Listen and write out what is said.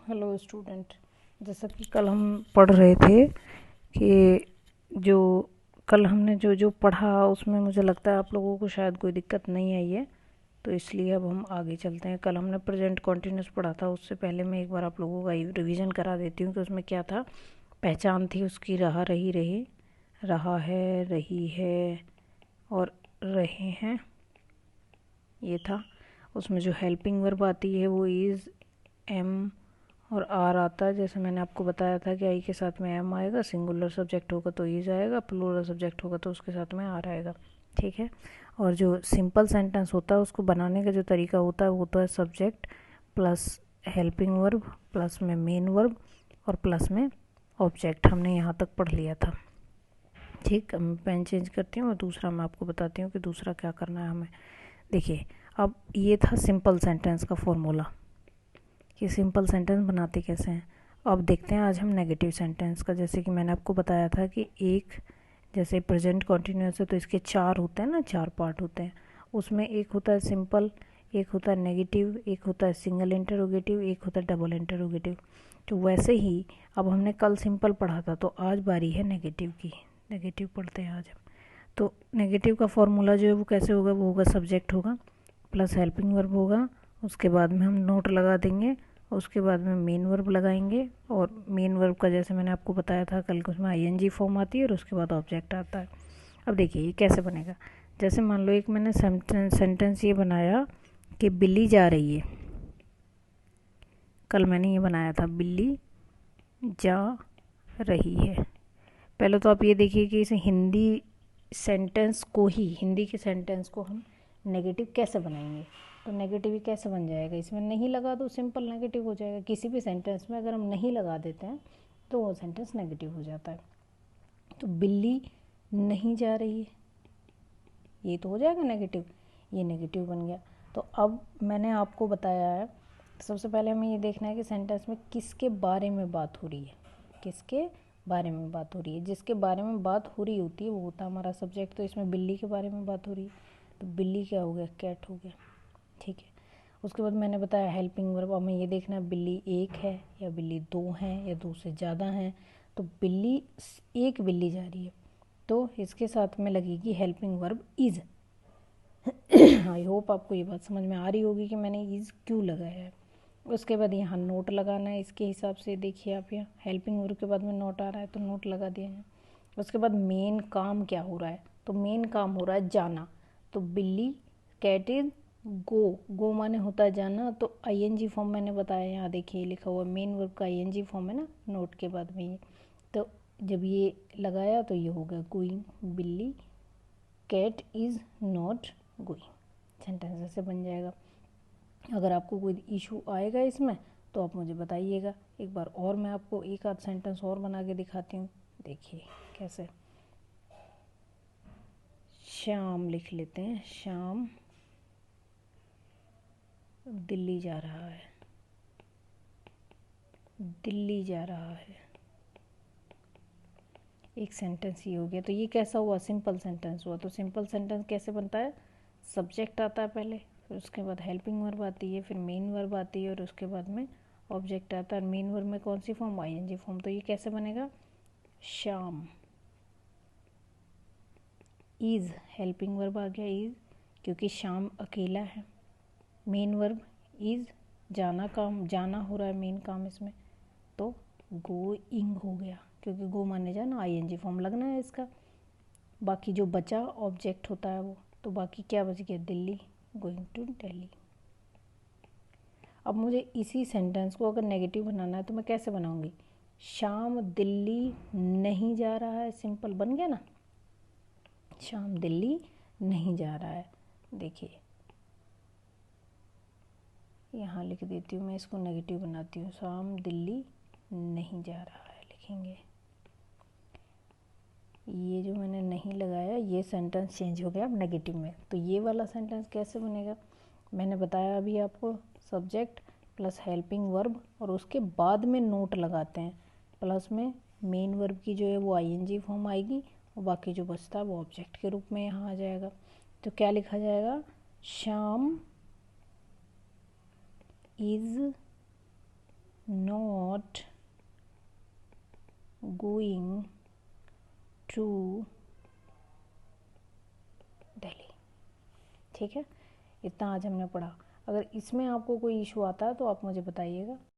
Hello student. जैसा कि कल हम पढ़ रहे थे कि जो कल हमने जो जो पढ़ा उसमें मुझे लगता है आप लोगों को शायद कोई दिक्कत नहीं आई है, तो इसलिए अब हम आगे चलते हैं। कल हमने प्रेजेंट कॉन्टिन्यूस पढ़ा था, उससे पहले मैं एक बार आप लोगों का रिवीजन करा देती हूँ कि उसमें क्या था। पहचान थी उसकी रहा, रही, रहे, रहा है, रही है और रहे हैं, ये था। उसमें जो हेल्पिंग वर्ब आती है वो इज़, एम और आर आता है। जैसे मैंने आपको बताया था कि आई के साथ में एम आएगा, सिंगुलर सब्जेक्ट होगा तो इज आएगा, प्लूरल सब्जेक्ट होगा तो उसके साथ में आर आएगा। ठीक है। और जो सिंपल सेंटेंस होता है उसको बनाने का जो तरीका होता है वो तो है subject plus helping verb plus में मेन वर्ब और प्लस में ऑब्जेक्ट। हमने यहाँ तक पढ़ लिया था। ठीक, अब मैं पेन चेंज करती हूँ और दूसरा मैं आपको बताती हूँ कि दूसरा क्या करना है हमें। देखिए, अब ये था सिंपल सेंटेंस का फॉर्मूला कि सिंपल सेंटेंस बनाते कैसे हैं। अब देखते हैं आज हम नेगेटिव सेंटेंस का। जैसे कि मैंने आपको बताया था कि एक, जैसे प्रेजेंट कॉन्टिन्यूअस है तो इसके चार होते हैं ना, चार पार्ट होते हैं। उसमें एक होता है सिंपल, एक होता है नेगेटिव, एक होता है सिंगल इंटरोगेटिव, एक होता है डबल इंटरोगेटिव। तो वैसे ही अब हमने कल सिंपल पढ़ा था तो आज बारी है नेगेटिव की। नेगेटिव पढ़ते हैं आज हम। तो नेगेटिव का फॉर्मूला जो है वो कैसे होगा, वो होगा सब्जेक्ट होगा प्लस हेल्पिंग वर्ब होगा, उसके बाद में हम नोट लगा देंगे, उसके बाद में मेन वर्ब लगाएंगे। और मेन वर्ब का जैसे मैंने आपको बताया था कल को, उसमें आईएनजी फॉर्म आती है और उसके बाद ऑब्जेक्ट आता है। अब देखिए ये कैसे बनेगा। जैसे मान लो एक मैंने सेंटेंस ये बनाया कि बिल्ली जा रही है। कल मैंने ये बनाया था बिल्ली जा रही है। पहले तो आप ये देखिए कि इसे हिंदी सेंटेंस को ही, हिंदी के सेंटेंस को हम नेगेटिव कैसे बनाएंगे। तो नेगेटिव ही कैसे बन जाएगा, इसमें नहीं लगा दो, सिंपल नेगेटिव हो जाएगा। किसी भी सेंटेंस में अगर हम नहीं लगा देते हैं तो वो सेंटेंस नेगेटिव हो जाता है। तो बिल्ली नहीं जा रही है, ये तो हो जाएगा नेगेटिव, ये नेगेटिव बन गया। तो अब मैंने आपको बताया है, सबसे पहले हमें ये देखना है कि सेंटेंस में किसके बारे में बात हो रही है। किसके बारे में बात हो रही है, जिसके बारे में बात हो रही होती है वो होता है हमारा सब्जेक्ट। तो इसमें बिल्ली के बारे में बात हो रही है तो बिल्ली क्या हो गया, कैट हो गया। ठीक है। उसके बाद मैंने बताया हेल्पिंग वर्ब। हमें ये देखना है बिल्ली एक है या बिल्ली दो है या दो से ज़्यादा हैं। तो बिल्ली, एक बिल्ली जा रही है तो इसके साथ में लगेगी helping verb is. I hope आपको ये बात समझ में आ रही होगी कि मैंने इज़ क्यों लगाया है। उसके बाद यहाँ नोट लगाना है इसके हिसाब से। देखिए आप, यहाँ हेल्पिंग वर्ब के बाद में नोट आ रहा है तो नोट लगा दिया है। उसके बाद मेन काम क्या हो रहा है, तो मेन काम हो रहा है जाना। तो बिल्ली, कैट इज गो। गो माने होता है जाना, तो आईएनजी फॉर्म मैंने बताया, यहाँ देखिए लिखा हुआ मेन वर्ब का आईएनजी फॉर्म है ना नोट के बाद में ये। तो जब ये लगाया तो ये हो गया गोइंग। बिल्ली cat is not going. Sentence ऐसे बन जाएगा। अगर आपको कोई इशू आएगा इसमें तो आप मुझे बताइएगा। एक बार और मैं आपको एक आध सेंटेंस और बना के दिखाती हूँ। देखिए कैसे। श्याम लिख लेते हैं, श्याम दिल्ली जा रहा है, दिल्ली जा रहा है। एक सेंटेंस ये हो गया। तो ये कैसा हुआ, सिंपल सेंटेंस हुआ। तो सिंपल सेंटेंस कैसे बनता है, सब्जेक्ट आता है पहले, फिर उसके बाद हेल्पिंग वर्ब आती है, फिर मेन वर्ब आती है और उसके बाद में ऑब्जेक्ट आता है। मेन वर्ब में कौन सी फॉर्म, आईएनजी फॉर्म। तो ये कैसे बनेगा, श्याम इज़, हेल्पिंग वर्ब आ गया इज़, क्योंकि श्याम अकेला है। मेन वर्ब इज़, जाना, काम जाना हो रहा है मेन काम इसमें, तो गोइंग हो गया, क्योंकि गो माने जाना, आईएनजी फॉर्म लगना है इसका। बाकी जो बचा ऑब्जेक्ट होता है वो, तो बाकी क्या बच गया, दिल्ली, गोइंग टू दिल्ली। अब मुझे इसी सेंटेंस को अगर नेगेटिव बनाना है तो मैं कैसे बनाऊंगी, शाम दिल्ली नहीं जा रहा है। सिंपल बन गया ना, शाम दिल्ली नहीं जा रहा है। देखिए यहाँ लिख देती हूँ मैं, इसको नेगेटिव बनाती हूँ, शाम दिल्ली नहीं जा रहा है लिखेंगे। ये जो मैंने नहीं लगाया ये सेंटेंस चेंज हो गया अब नेगेटिव में। तो ये वाला सेंटेंस कैसे बनेगा, मैंने बताया अभी आपको, सब्जेक्ट प्लस हेल्पिंग वर्ब और उसके बाद में नोट लगाते हैं, प्लस में मेन वर्ब की जो है वो आईएनजी फॉर्म आएगी और बाकी जो बचता है वो ऑब्जेक्ट के रूप में यहाँ आ जाएगा। तो क्या लिखा जाएगा, Shyam is not going to Delhi. ठीक है, इतना आज हमने पढ़ा। अगर इसमें आपको कोई इशू आता है तो आप मुझे बताइएगा।